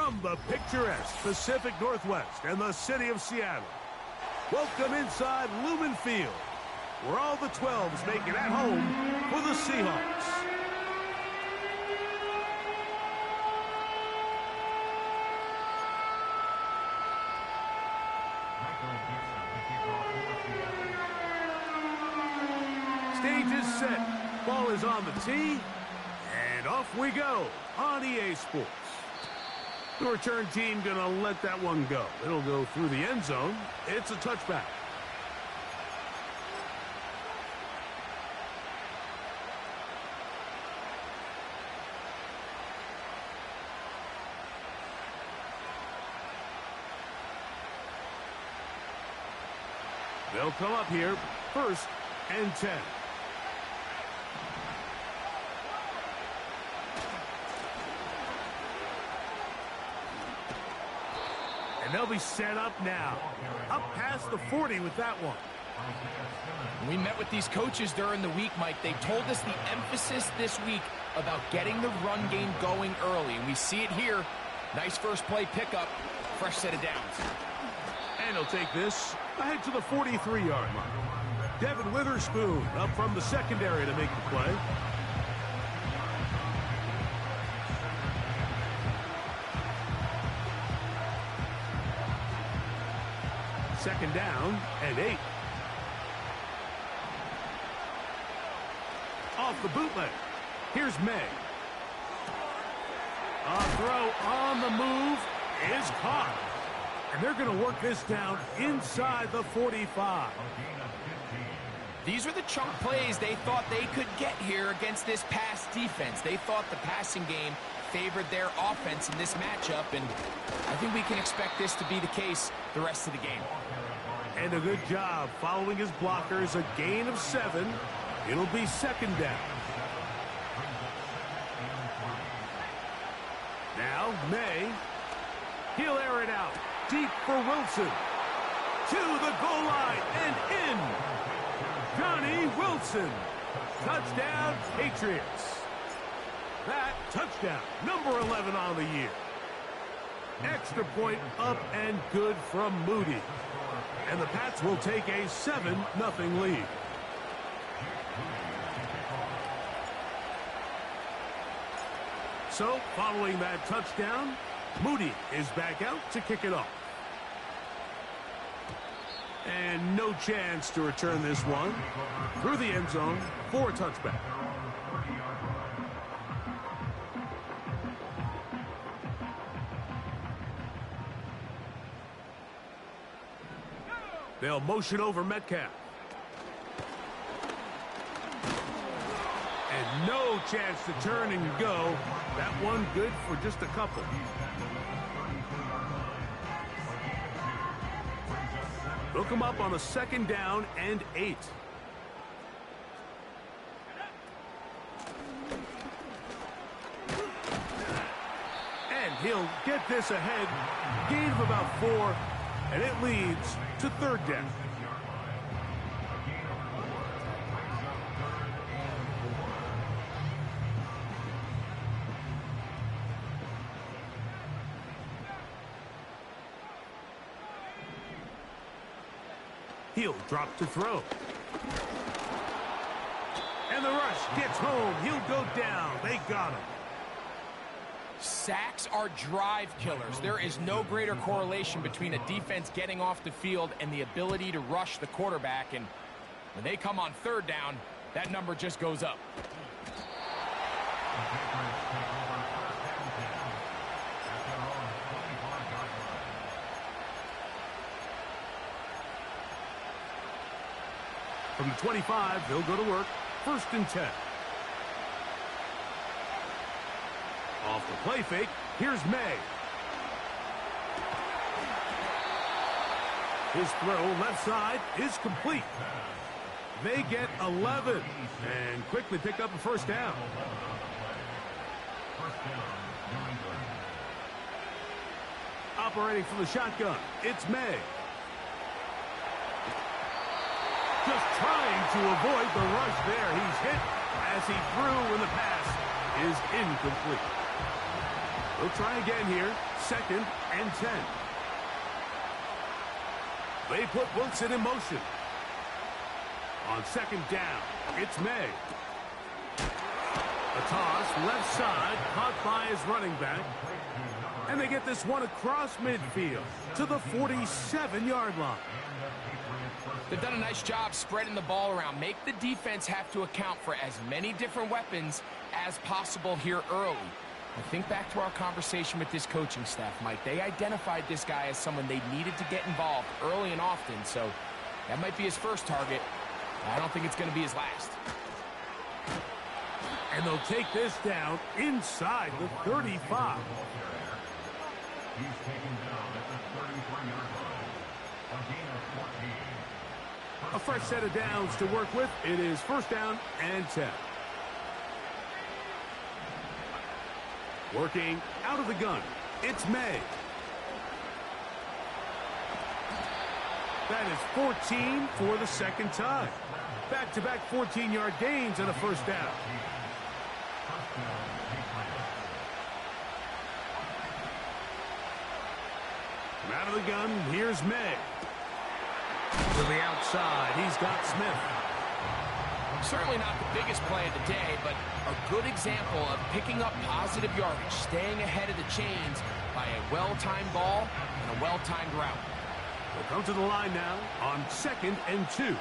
From the picturesque Pacific Northwest and the city of Seattle, welcome inside Lumen Field, where all the 12s make it at home for the Seahawks. Stage is set, ball is on the tee, and off we go on EA Sports. The return team gonna let that one go. It'll go through the end zone. It's a touchback. They'll come up here, 1st and 10. And they'll be set up now. Up past the 40 with that one. We met with these coaches during the week, Mike. They told us the emphasis this week about getting the run game going early. And we see it here. Nice first play pickup. Fresh set of downs. And he'll take this ahead to the 43-yard line. Devin Witherspoon up from the secondary to make the play. Second down and 8. Off the bootleg. Here's May. A throw on the move is caught. And they're going to work this down inside the 45. These are the chunk plays they thought they could get here against this pass defense. They thought the passing game favored their offense in this matchup, and I think we can expect this to be the case the rest of the game. And a good job following his blockers, a gain of 7. It'll be second down. Now, May. He'll air it out. Deep for Wilson. To the goal line and in. Johnny Wilson. Touchdown, Patriots. That touchdown, number 11 on the year. Extra point up and good from Moody. And the Pats will take a 7-0 lead. So, following that touchdown, Moody is back out to kick it off. And no chance to return this one through the end zone for a touchback. They'll motion over Metcalf. And no chance to turn and go. That one good for just a couple. They'll come up on a second down and 8. And he'll get this ahead. Gain of about 4. And it leads to 3rd down. He'll drop to throw. And the rush gets home. He'll go down. They got him. Sacks are drive killers. There is no greater correlation between a defense getting off the field and the ability to rush the quarterback. And when they come on 3rd down, that number just goes up. From the 25, they'll go to work. 1st and 10. Off the play fake, here's May. His throw left side is complete. They get 11 and quickly pick up a 1st down. Operating from the shotgun, it's May. Just trying to avoid the rush there. He's hit as he threw, and the pass is incomplete. We'll try again here. 2nd and 10. They put Wilson in motion. On 2nd down, it's May. A toss, left side, caught by his running back. And they get this one across midfield to the 47-yard line. They've done a nice job spreading the ball around. Make the defense have to account for as many different weapons as possible here early. I think back to our conversation with this coaching staff, Mike. They identified this guy as someone they needed to get involved early and often, so that might be his first target. I don't think it's going to be his last. And they'll take this down inside the 35. He's taken down at the 33-yard line. A gain of 14. A fresh set of downs to work with. It is 1st down and 10. Working out of the gun. It's May. That is 14 for the 2nd time. Back-to-back 14-yard gains and a 1st down. From out of the gun, here's May. To the outside, he's got Smith. Certainly not the biggest play of the day, but a good example of picking up positive yardage, staying ahead of the chains by a well-timed ball and a well-timed route. We'll come to the line now on 2nd and 2.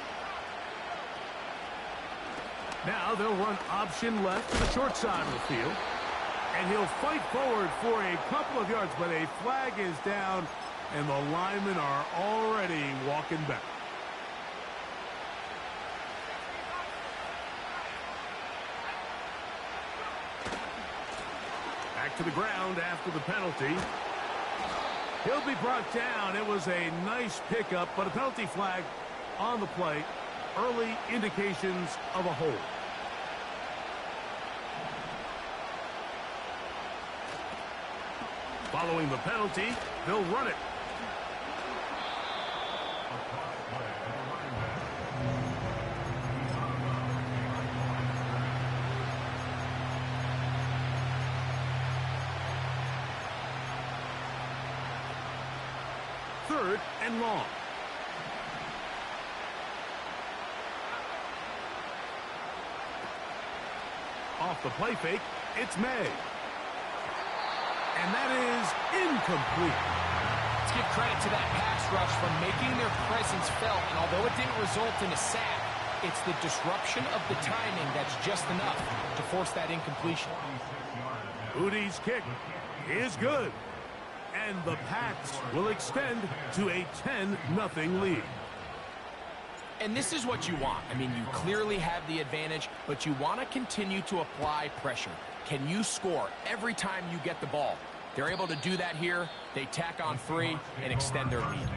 Now they'll run option left to the short side of the field. And he'll fight forward for a couple of yards, but a flag is down, and the linemen are already walking back. Back to the ground after the penalty. He'll be brought down. It was a nice pickup, but a penalty flag on the play. Early indications of a hold. Following the penalty, they'll run it. Third and long. Off the play fake, it's May. And that is incomplete. Let's give credit to that pass rush for making their presence felt. And although it didn't result in a sack, it's the disruption of the timing that's just enough to force that incompletion. Udi's kick is good. And the Pats will extend to a 10-0 lead. And this is what you want. I mean, you clearly have the advantage, but you want to continue to apply pressure. Can you score every time you get the ball? They're able to do that here. They tack on 3 and extend their lead.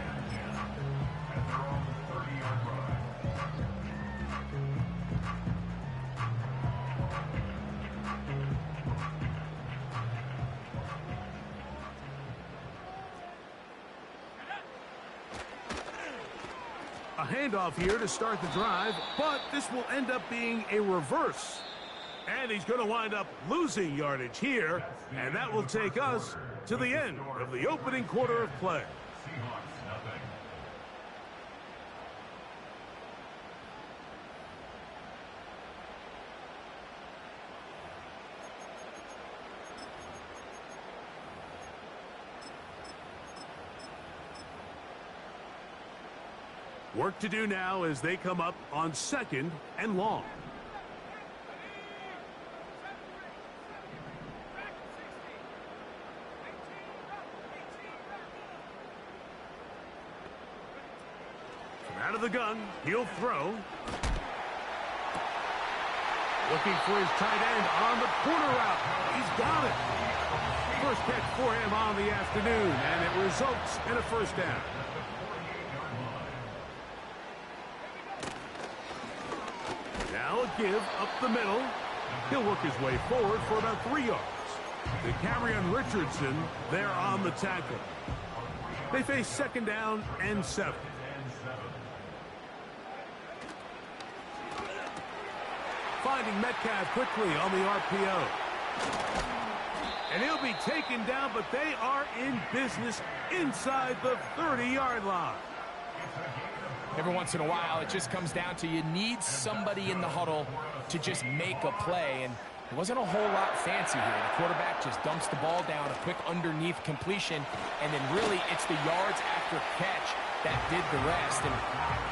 A handoff here to start the drive, but this will end up being a reverse. And he's going to wind up losing yardage here, and that will take us to the end of the opening quarter of play. Seahawks, nothing. Work to do now as they come up on 2nd and long. From out of the gun, he'll throw. Looking for his tight end on the corner route. He's got it. First catch for him on the afternoon, and it results in a 1st down. Now a give up the middle. He'll work his way forward for about 3 yards. The carry on Richardson there on the tackle. They face 2nd down and 7. Finding Metcalf quickly on the RPO. And he'll be taken down, but they are in business inside the 30-yard line. Every once in a while, it just comes down to you need somebody in the huddle to just make a play. And it wasn't a whole lot fancy here. The quarterback just dumps the ball down, a quick underneath completion, and then really it's the yards after catch that did the rest. And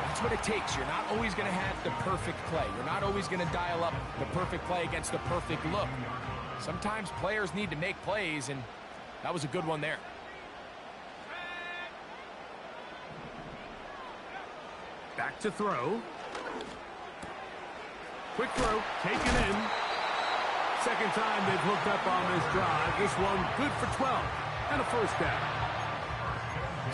that's what it takes. You're not always going to have the perfect play. You're not always going to dial up the perfect play against the perfect look. Sometimes players need to make plays, and that was a good one there. Back to throw. Quick throw, taken in. Second time they've hooked up on this drive. This one good for 12 and a first down.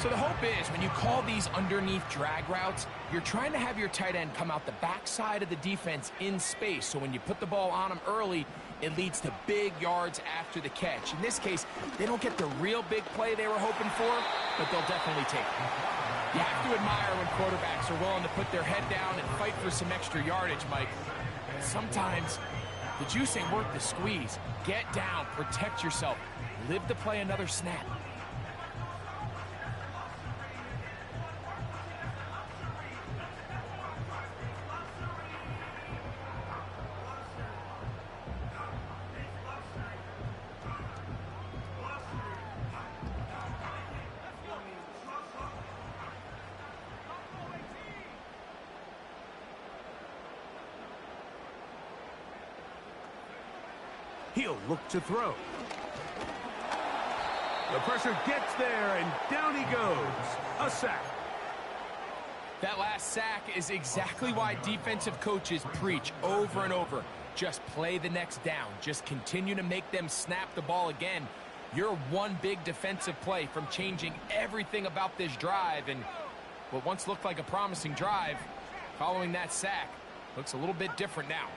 So the hope is when you call these underneath drag routes, you're trying to have your tight end come out the backside of the defense in space. So when you put the ball on them early, it leads to big yards after the catch. In this case, they don't get the real big play they were hoping for, but they'll definitely take it. You have to admire when quarterbacks are willing to put their head down and fight for some extra yardage, Mike. Sometimes the juice ain't worth the squeeze. Get down, protect yourself, live to play another snap. He'll look to throw. The pressure gets there, and down he goes. A sack. That last sack is exactly why defensive coaches preach over and over. Just play the next down. Just continue to make them snap the ball again. You're one big defensive play from changing everything about this drive, and what once looked like a promising drive, following that sack, looks a little bit different now.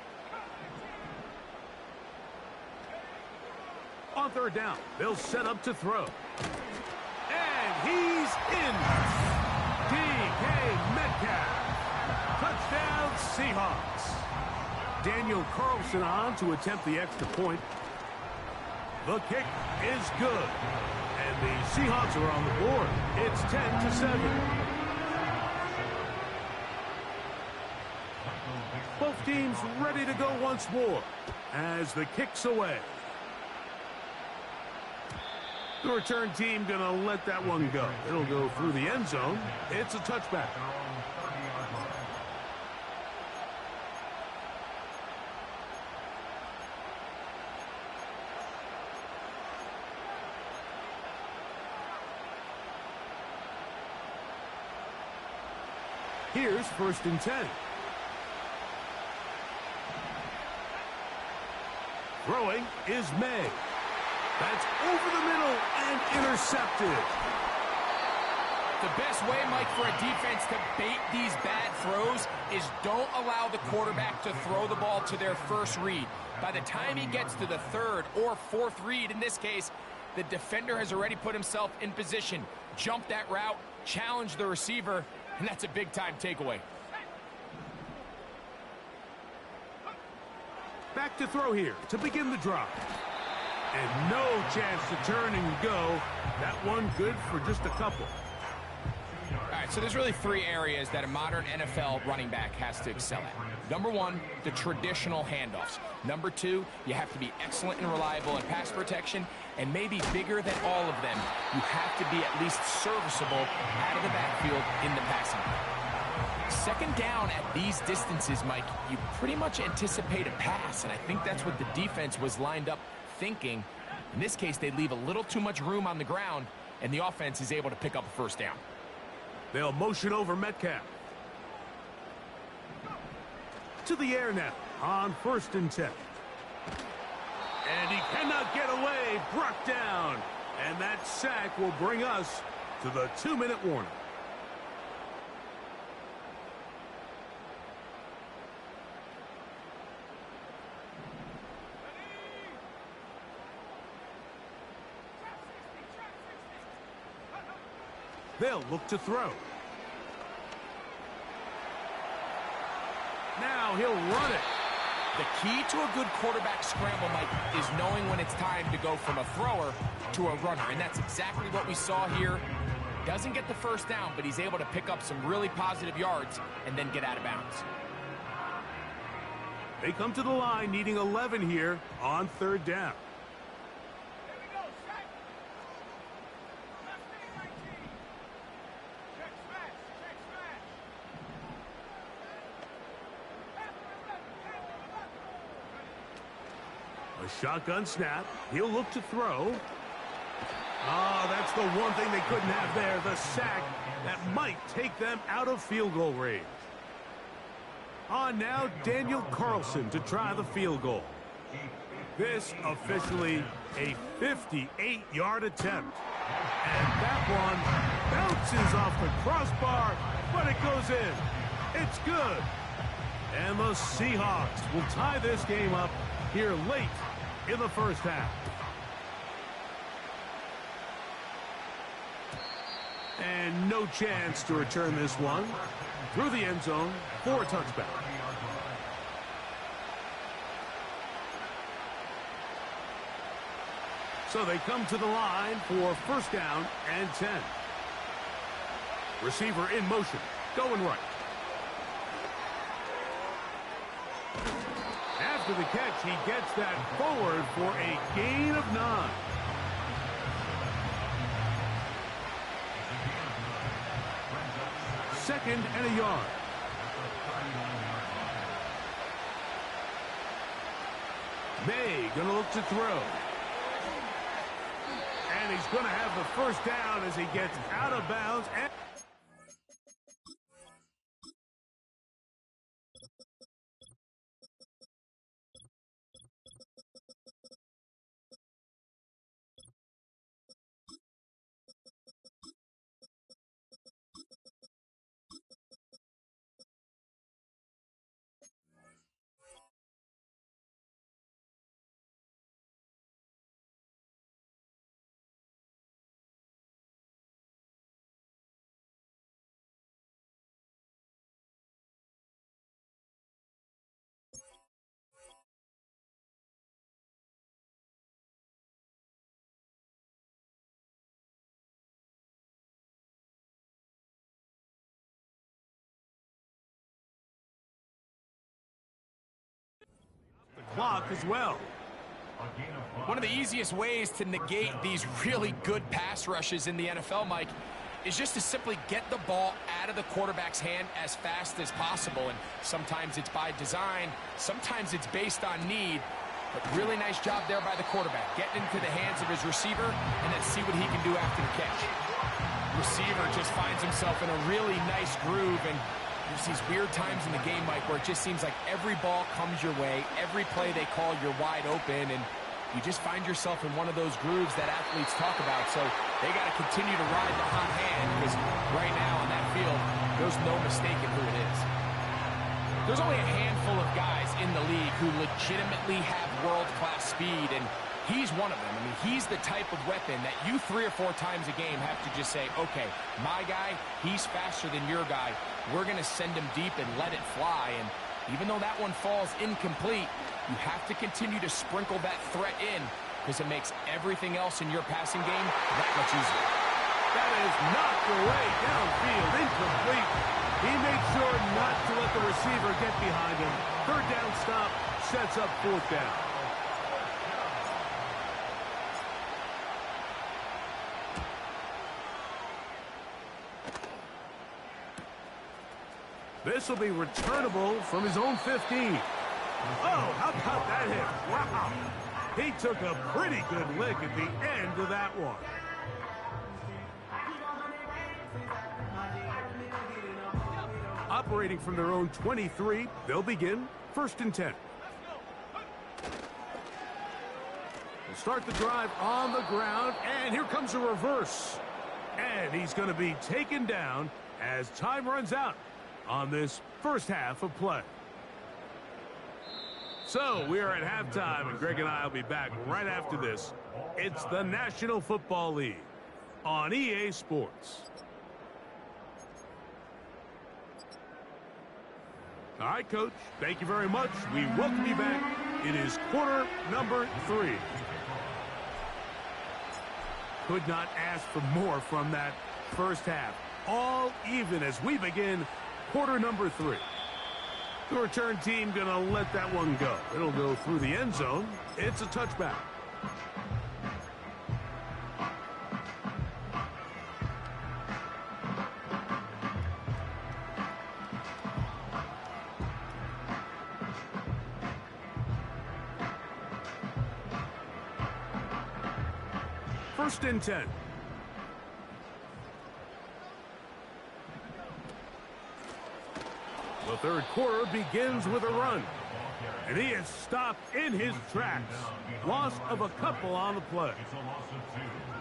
On third down, they'll set up to throw. And he's in. DK Metcalf. Touchdown, Seahawks. Daniel Carlson on to attempt the extra point. The kick is good. And the Seahawks are on the board. It's 10-7. Both teams ready to go once more as the kick's away. The return team going to let that one go. It'll go through the end zone. It's a touchback. Here's 1st and 10. Throwing is May. That's over the middle and intercepted. The best way, Mike, for a defense to bait these bad throws is don't allow the quarterback to throw the ball to their first read. By the time he gets to the third or fourth read, in this case, the defender has already put himself in position. Jump that route, challenge the receiver, and that's a big-time takeaway. Back to throw here to begin the drive. And no chance to turn and go. That one good for just a couple. All right, so there's really three areas that a modern NFL running back has to excel at. Number one, the traditional handoffs. Number two, you have to be excellent and reliable in pass protection. And maybe bigger than all of them, you have to be at least serviceable out of the backfield in the passing game. Second down at these distances, Mike, you pretty much anticipate a pass. And I think that's what the defense was lined up thinking. In this case, they leave a little too much room on the ground, and the offense is able to pick up a first down. They'll motion over Metcalf. To the air now on 1st and 10. And he cannot get away. Brought down. And that sack will bring us to the 2-minute warning. They'll look to throw. Now he'll run it. The key to a good quarterback scramble, Mike, is knowing when it's time to go from a thrower to a runner. And that's exactly what we saw here. Doesn't get the first down, but he's able to pick up some really positive yards and then get out of bounds. They come to the line needing 11 here on third down. A shotgun snap. He'll look to throw. Oh, that's the one thing they couldn't have there, the sack that might take them out of field goal range. On now, Daniel Carlson to try the field goal. This officially a 58-yard attempt. And that one bounces off the crossbar, but it goes in. It's good. And the Seahawks will tie this game up here late in the first half. And no chance to return this one through the end zone for a touchback. So they come to the line for first down and 10. Receiver in motion, going right. After the catch, he gets that forward for a gain of 9. Second and a yard. May gonna look to throw. And he's gonna have the first down as he gets out of bounds. And clock as well. One of the easiest ways to negate these really good pass rushes in the NFL, Mike, is just to simply get the ball out of the quarterback's hand as fast as possible. And sometimes it's by design, sometimes it's based on need. But really nice job there by the quarterback, getting into the hands of his receiver and then see what he can do after the catch. Receiver just finds himself in a really nice groove, and there's these weird times in the game, Mike, where it just seems like every ball comes your way, every play they call, you're wide open, and you just find yourself in one of those grooves that athletes talk about. So they got to continue to ride the hot hand, because right now on that field, there's no mistaking who it is. There's only a handful of guys in the league who legitimately have world-class speed, and he's one of them. I mean, he's the type of weapon that you 3 or 4 times a game have to just say, okay, my guy, he's faster than your guy. We're going to send him deep and let it fly. And even though that one falls incomplete, you have to continue to sprinkle that threat in, because it makes everything else in your passing game that much easier. That is knocked away downfield, incomplete. He made sure not to let the receiver get behind him. Third down stop sets up fourth down. This will be returnable from his own 15. Oh, how about that hit? Wow. He took a pretty good lick at the end of that one. Operating from their own 23, they'll begin first and 10. We'll start the drive on the ground, and here comes a reverse. And he's going to be taken down as time runs out on this first half of play. So we are at halftime, and Greg and I will be back right after this. It's the National Football League on EA Sports. All right, Coach. Thank you very much. We welcome you back. It is quarter number 3. Could not ask for more from that first half. All even as we begin quarter number 3. The return team going to let that one go. It'll go through the end zone. It's a touchback. First and 10. The third quarter begins with a run. And he is stopped in his tracks. Loss of a couple on the play.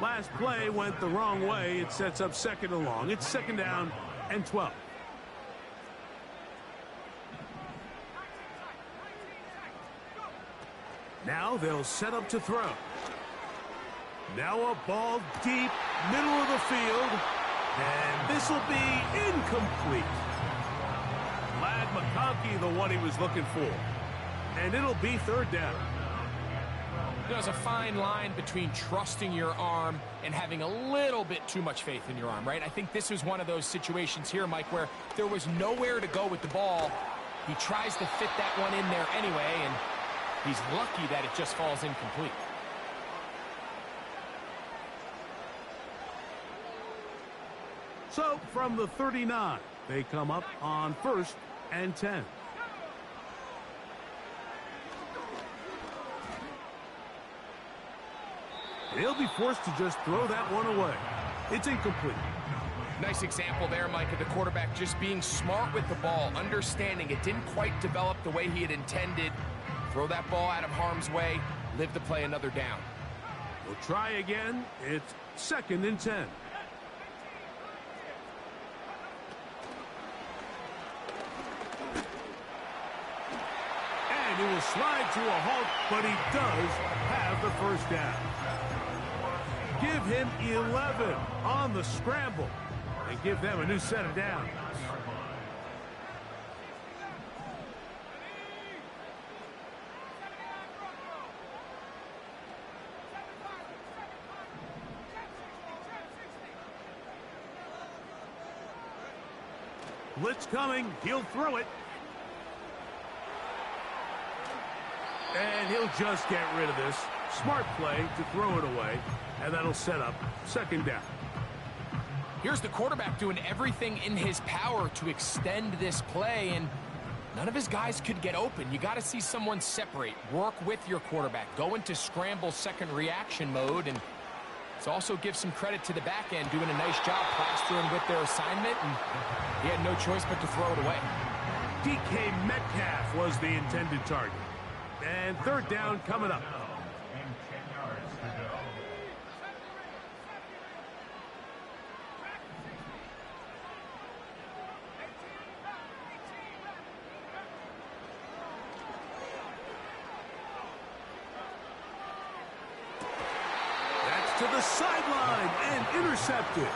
Last play went the wrong way. It sets up second and long. It's second down and 12. Now they'll set up to throw. Now a ball deep, middle of the field. And this will be incomplete. Lad McConkey, the one he was looking for. And it'll be third down. There's a fine line between trusting your arm and having a little bit too much faith in your arm, right? I think this was one of those situations here, Mike, where there was nowhere to go with the ball. He tries to fit that one in there anyway, and he's lucky that it just falls incomplete. So, from the 39, they come up on first and 10. He'll be forced to just throw that one away. It's incomplete. Nice example there, Mike, of the quarterback just being smart with the ball, understanding it didn't quite develop the way he had intended. Throw that ball out of harm's way, live to play another down. We'll try again. It's second and 10. And he will slide to a halt, but he does have the first down. Give him 11 on the scramble and give them a new set of downs. Blitz coming. He'll throw it. And he'll just get rid of this. Smart play to throw it away. And that'll set up second down. Here's the quarterback doing everything in his power to extend this play, and none of his guys could get open. You got to see someone separate, work with your quarterback, go into scramble second reaction mode, and it's also give some credit to the back end doing a nice job plastering with their assignment, and he had no choice but to throw it away. DK Metcalf was the intended target. And third down coming up. To the sideline and intercepted.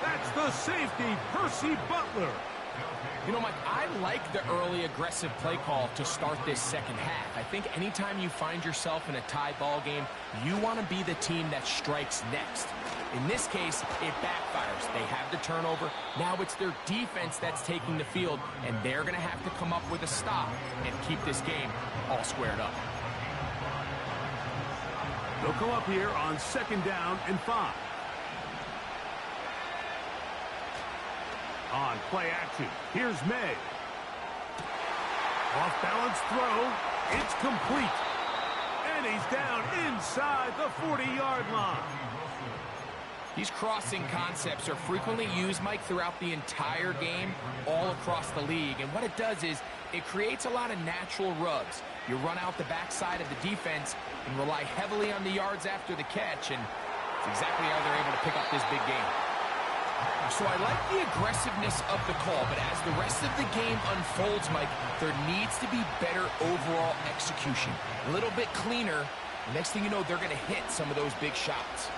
That's the safety, Percy Butler. You know, Mike, I like the early aggressive play call to start this second half. I think anytime you find yourself in a tie ball game, you want to be the team that strikes next. In this case, it backfires. They have the turnover. Now it's their defense that's taking the field, and they're going to have to come up with a stop and keep this game all squared up. They'll come up here on second down and 5. On play action, here's May. Off balance throw, it's complete. And he's down inside the 40-yard line. These crossing concepts are frequently used, Mike, throughout the entire game, all across the league. And what it does is it creates a lot of natural rubs. You run out the backside of the defense and rely heavily on the yards after the catch, and it's exactly how they're able to pick up this big game. So I like the aggressiveness of the call, but as the rest of the game unfolds, Mike, there needs to be better overall execution. A little bit cleaner. Next thing you know, they're going to hit some of those big shots.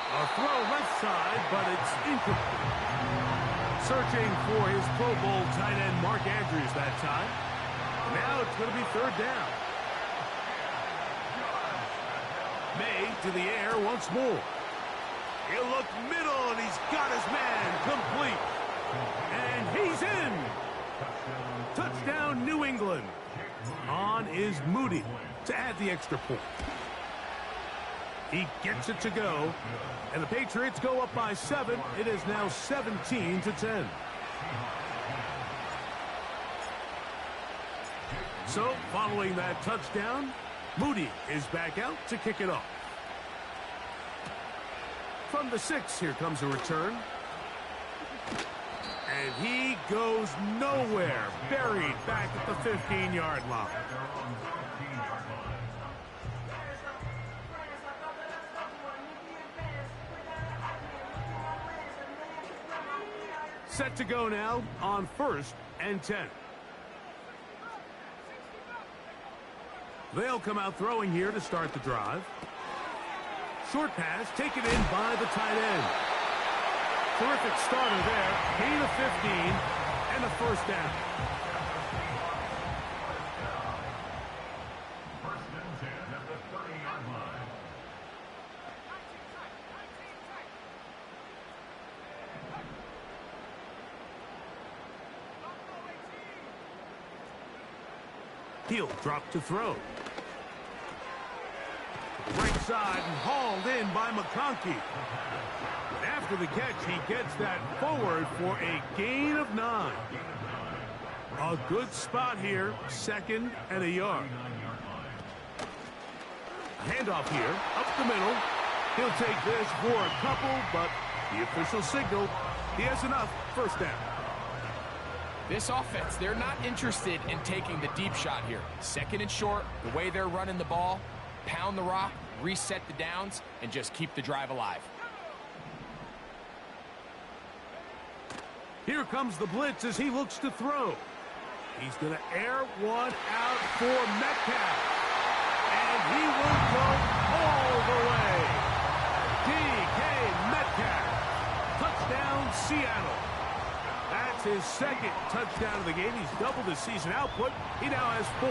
A throw left side, but it's incomplete. Searching for his Pro Bowl tight end Mark Andrews that time. Now it's going to be third down. May to the air once more. He'll look middle, and he's got his man complete. And he's in. Touchdown, New England. On is Moody to add the extra point. He gets it to go, and the Patriots go up by 7. It is now 17-10. So, following that touchdown, Moody is back out to kick it off. From the 6, here comes a return. And he goes nowhere, buried back at the 15-yard line. Set to go now on 1st and 10. They'll come out throwing here to start the drive. Short pass taken in by the tight end. Terrific starter there. Gain of 15 and a first down. First and 10 at the 30-yard line. He'll drop to throw. Right side and hauled in by McConkey. After the catch, he gets that forward for a gain of 9. A good spot here, 2nd and a yard. Handoff here, up the middle. He'll take this for a couple, but the official signal, he has enough. First down. This offense, they're not interested in taking the deep shot here. 2nd and short, the way they're running the ball, pound the rock, reset the downs, and just keep the drive alive. Here comes the blitz as he looks to throw. He's going to air one out for Metcalf. And he will go all the way. DK Metcalf. Touchdown, Seattle. That's his 2nd touchdown of the game. He's doubled his season output. He now has 4.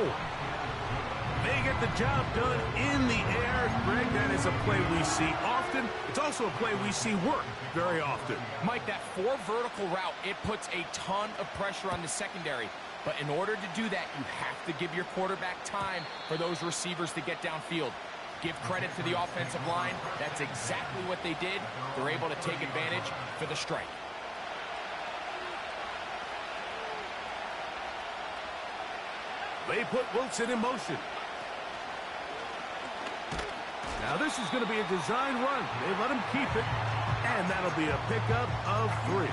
They get the job done in the air. Greg, that is a play we see often. It's also a play we see work very often. Mike, that 4 vertical route, it puts a ton of pressure on the secondary. But in order to do that, you have to give your quarterback time for those receivers to get downfield. Give credit to the offensive line. That's exactly what they did. They're able to take advantage for the strike. They put Wilson in motion. Now this is going to be a design run. They let him keep it, and that'll be a pickup of 3.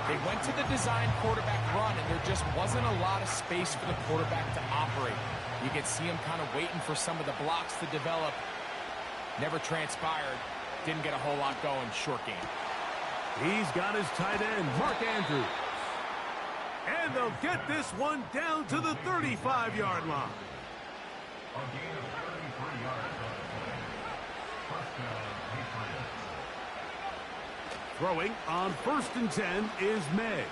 They went to the design quarterback run, and there just wasn't a lot of space for the quarterback to operate. You could see him kind of waiting for some of the blocks to develop. Never transpired. Didn't get a whole lot going. Short game. He's got his tight end, Mark Andrews. And they'll get this one down to the 35-yard line. A gain of 33 yards on the play. First down, Patriots. Throwing on 1st and 10 is May.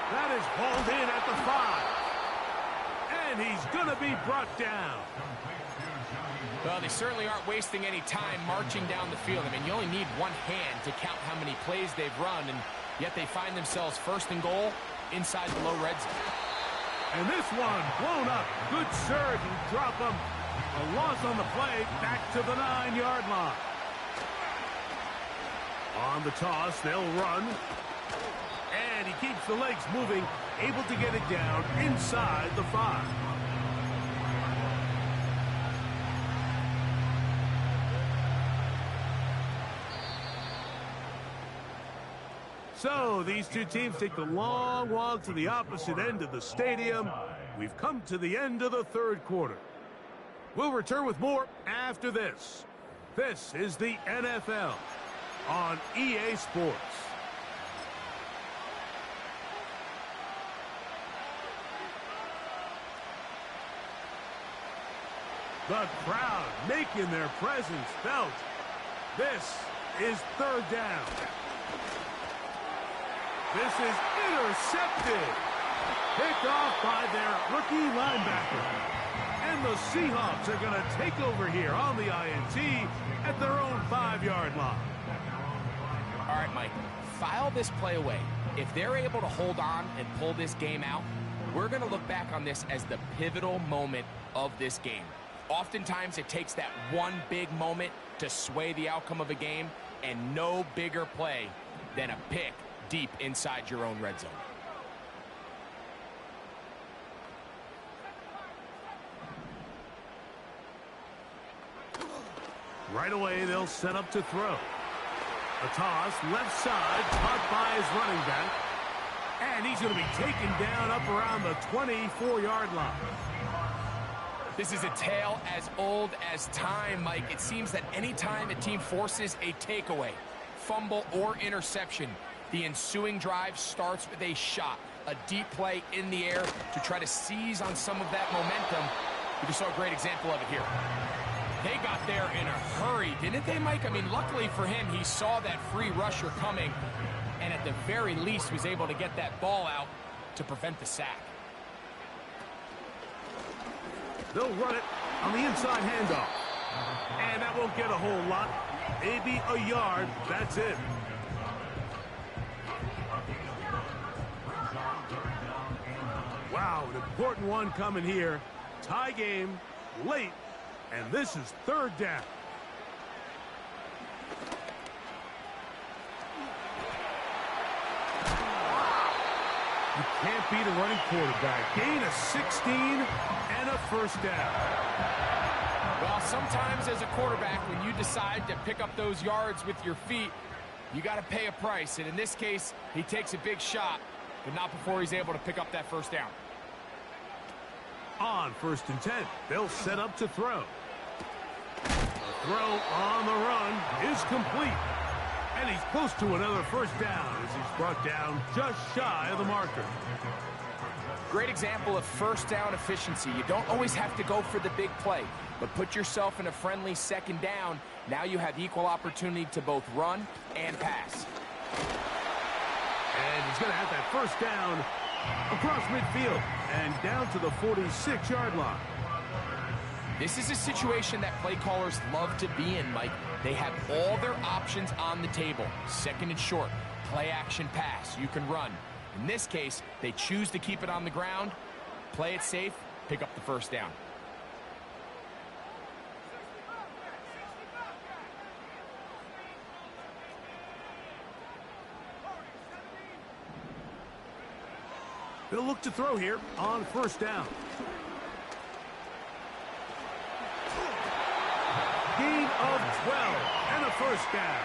That is hauled in at the 5. And he's going to be brought down. Well, they certainly aren't wasting any time marching down the field. I mean, you only need one hand to count how many plays they've run, and yet they find themselves 1st and goal inside the low red zone. And this one blown up. Good surge and drop him. A loss on the play, back to the 9-yard line. On the toss, they'll run. And he keeps the legs moving, able to get it down inside the 5. So these two teams take the long walk to the opposite end of the stadium. We've come to the end of the 3rd quarter. We'll return with more after this. This is the NFL on EA Sports. The crowd making their presence felt. This is third down. This is intercepted. Picked off by their rookie linebacker. And the Seahawks are going to take over here on the INT at their own 5-yard line. All right, Mike, file this play away. If they're able to hold on and pull this game out, we're going to look back on this as the pivotal moment of this game. Oftentimes, it takes that one big moment to sway the outcome of a game, and no bigger play than a pick deep inside your own red zone. Right away, they'll set up to throw. A toss, left side, caught by his running back. And he's going to be taken down up around the 24-yard line. This is a tale as old as time, Mike. It seems that any time a team forces a takeaway, fumble, or interception, the ensuing drive starts with a shot, a deep play in the air to try to seize on some of that momentum. We just saw a great example of it here. They got there in a hurry, didn't they, Mike? I mean, luckily for him, he saw that free rusher coming, and at the very least was able to get that ball out to prevent the sack. They'll run it on the inside handoff. And that won't get a whole lot. Maybe a yard. That's it. Wow, an important one coming here. Tie game, late, and this is third down. You can't beat a running quarterback. Gain of 16 and a first down. Well, sometimes as a quarterback, when you decide to pick up those yards with your feet, you got to pay a price. And in this case, he takes a big shot, but not before he's able to pick up that first down. On 1st and 10, they'll set up to throw. The throw on the run is complete. And he's close to another first down as he's brought down just shy of the marker. Great example of first down efficiency. You don't always have to go for the big play, but put yourself in a friendly second down. Now you have equal opportunity to both run and pass. And he's going to have that first down across midfield and down to the 46-yard line. This is a situation that play callers love to be in, Mike. They have all their options on the table. Second and short, play action pass. You can run. In this case, they choose to keep it on the ground, play it safe, pick up the first down. They'll look to throw here on first down. Gain of 12 and a first down.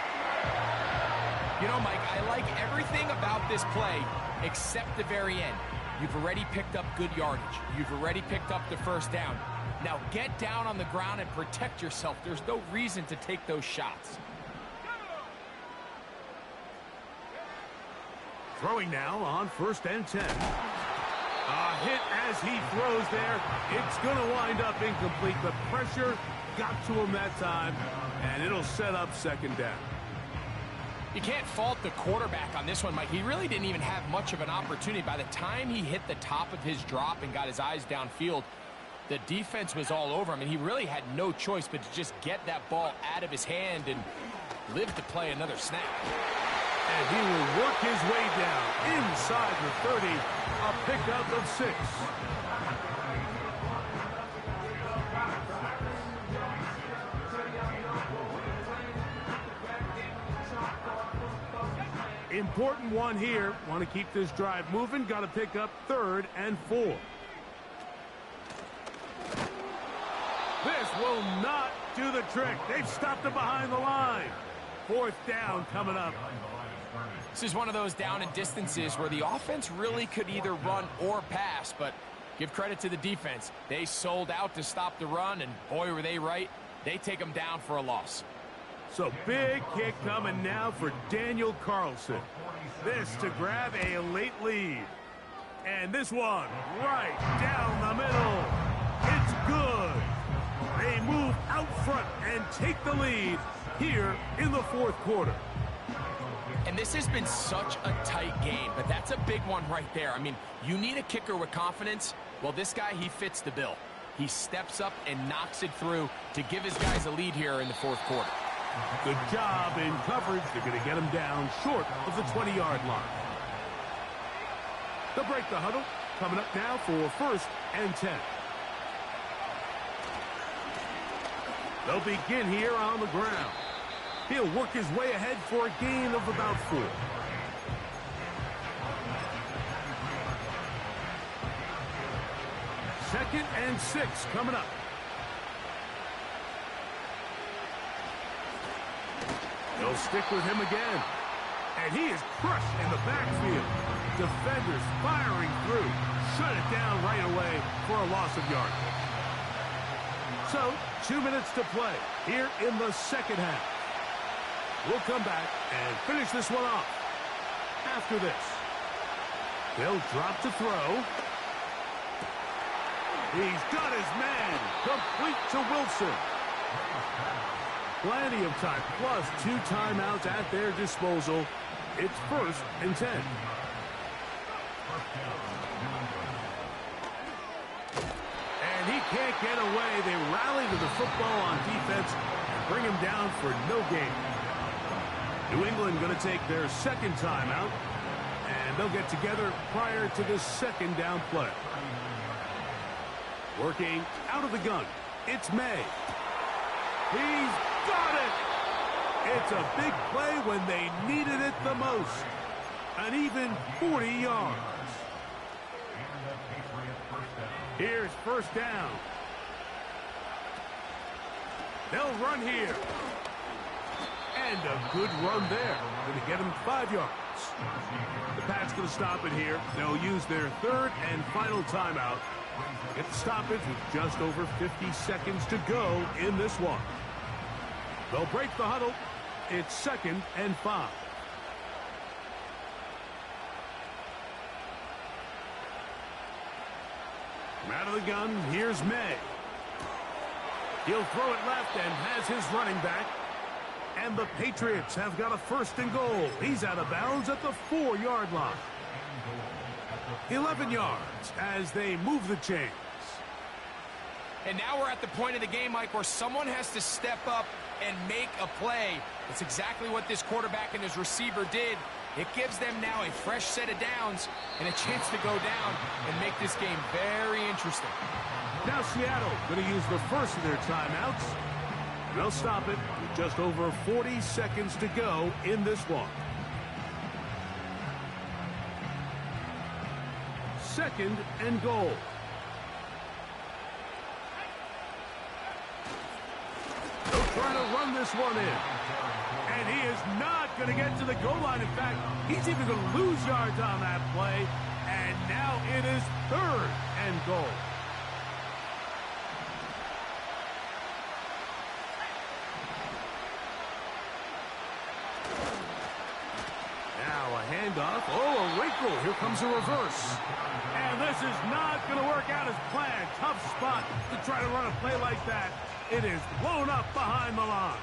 You know, Mike, I like everything about this play except the very end. You've already picked up good yardage. You've already picked up the first down. Now get down on the ground and protect yourself. There's no reason to take those shots. Throwing now on 1st and 10. A hit as he throws there. It's going to wind up incomplete. The pressure got to him that time, and it'll set up second down. You can't fault the quarterback on this one, Mike. He really didn't even have much of an opportunity. By the time he hit the top of his drop and got his eyes downfield, the defense was all over him, and he really had no choice but to just get that ball out of his hand and live to play another snap. And he will work his way down inside the 30, a pickup of 6. Important one here. Want to keep this drive moving. Got to pick up 3rd and 4. This will not do the trick. They've stopped it behind the line. 4th down coming up. This is one of those down and distances where the offense really could either run or pass, but give credit to the defense. They sold out to stop the run, and boy, were they right. They take them down for a loss. So big kick coming now for Daniel Carlson. This to grab a late lead. And this one right down the middle. It's good. They take the lead here in the fourth quarter. And this has been such a tight game, but that's a big one right there. I mean, you need a kicker with confidence. Well, this guy, he fits the bill. He steps up and knocks it through to give his guys a lead here in the fourth quarter. Good job in coverage. They're going to get him down short of the 20-yard line. They'll break the huddle. Coming up now for 1st and 10. They'll begin here on the ground. He'll work his way ahead for a gain of about 4. Second and 6 coming up. They'll stick with him again. And he is crushed in the backfield. Defenders firing through. Shut it down right away for a loss of yardage. So, 2 minutes to play here in the second half. We'll come back and finish this one off after this. They'll drop to throw. He's got his man. Complete to Wilson. Plenty of time, plus 2 timeouts at their disposal. It's 1st and 10. And he can't get away. They rally to the football on defense and bring him down for no gain. New England going to take their second timeout, and they'll get together prior to this second down play. Working out of the gun, it's May. He's got it! It's a big play when they needed it the most. An even 40 yards. Here's 1st down. They'll run here. And a good run there. Going to get him 5 yards. The Pats going to stop it here. They'll use their 3rd and final timeout. Get the stoppage with just over 50 seconds to go in this one. They'll break the huddle. It's 2nd and 5. From out of the gun, here's May. He'll throw it left and has his running back. And the Patriots have got a 1st and goal. He's out of bounds at the 4-yard line. 11 yards as they move the chains. And now we're at the point of the game, Mike, where someone has to step up and make a play. It's exactly what this quarterback and his receiver did. It gives them now a fresh set of downs and a chance to go down and make this game very interesting. Now Seattle going to use the first of their timeouts. They'll stop it with just over 40 seconds to go in this one. 2nd and goal. They'll try to run this one in. And he is not going to get to the goal line. In fact, he's even going to lose yards on that play. And now it is 3rd and goal. Now a handoff. Oh, a wrinkle. Here comes a reverse. And this is not going to work out as planned. Tough spot to try to run a play like that. It is blown up behind the line.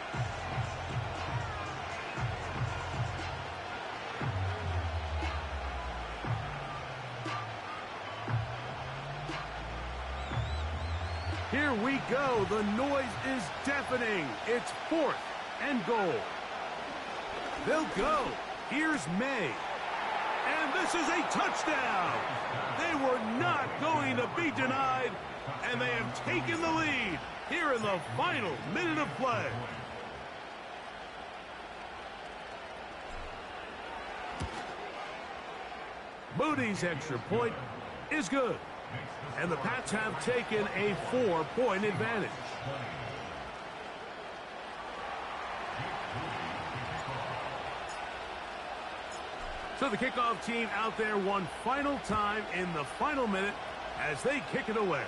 Here we go. The noise is deafening. It's 4th and goal. They'll go. Here's May. And this is a touchdown. They were not going to be denied. And they have taken the lead here in the final minute of play. Moody's extra point is good. And the Pats have taken a 4-point advantage. So the kickoff team out there one final time in the final minute as they kick it away.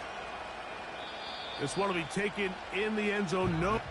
This one will be taken in the end zone. No.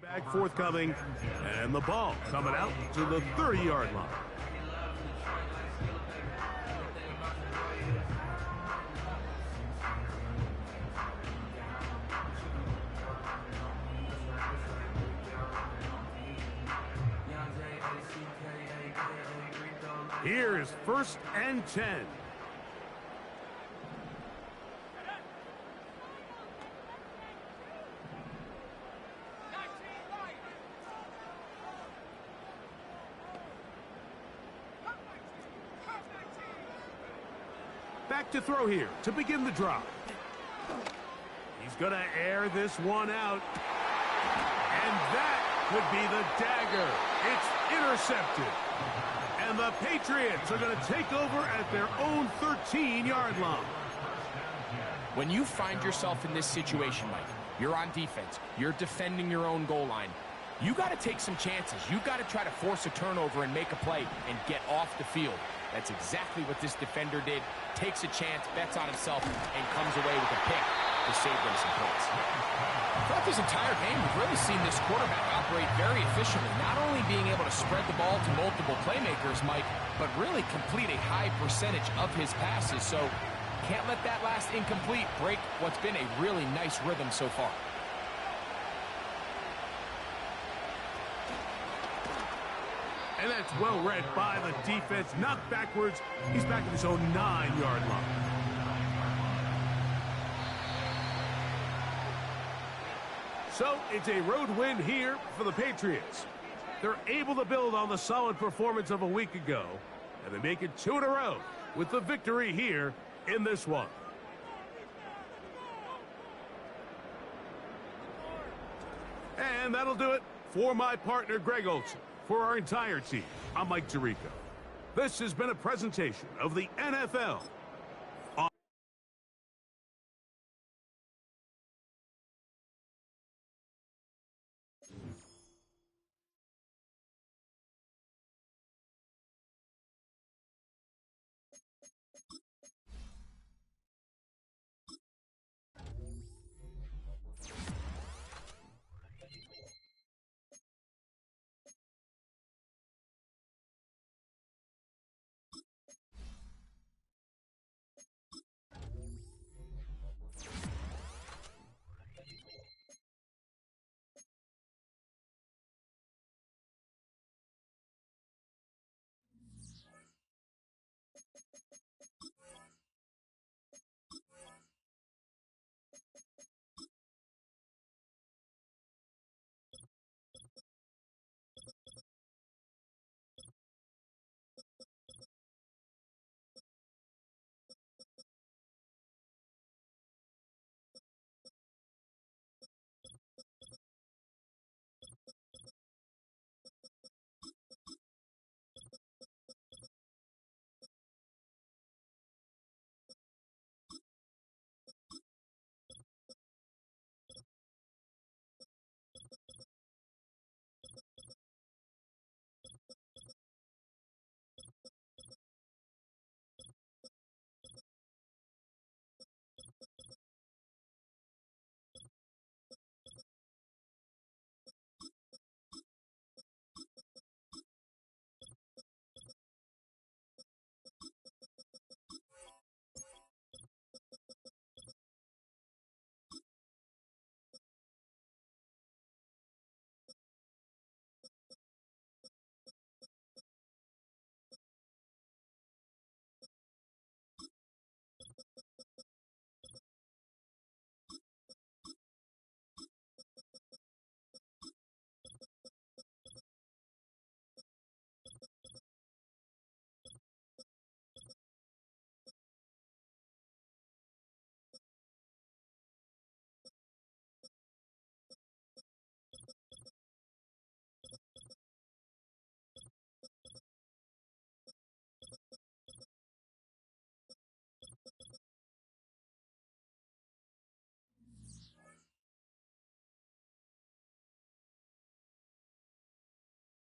Back forthcoming, and the ball coming out to the 30-yard line. Here is 1st and 10. Back to throw here to begin the drive. He's going to air this one out. And that could be the dagger. It's intercepted. And the Patriots are going to take over at their own 13-yard line. When you find yourself in this situation, Mike, you're on defense, you're defending your own goal line, you got to take some chances. You got to try to force a turnover and make a play and get off the field. That's exactly what this defender did. Takes a chance, bets on himself, and comes away with a pick to save them some points. Throughout this entire game, we've really seen this quarterback operate very efficiently, not only being able to spread the ball to multiple playmakers, Mike, but really complete a high percentage of his passes. So can't let that last incomplete break what's been a really nice rhythm so far. And that's well read by the defense. Knocked backwards. He's back at his own 9-yard line. So it's a road win here for the Patriots. They're able to build on the solid performance of a week ago, and they make it 2 in a row with the victory here in this one. And that'll do it for my partner, Greg Olson. For our entire team, I'm Mike Tirico. This has been a presentation of the NFL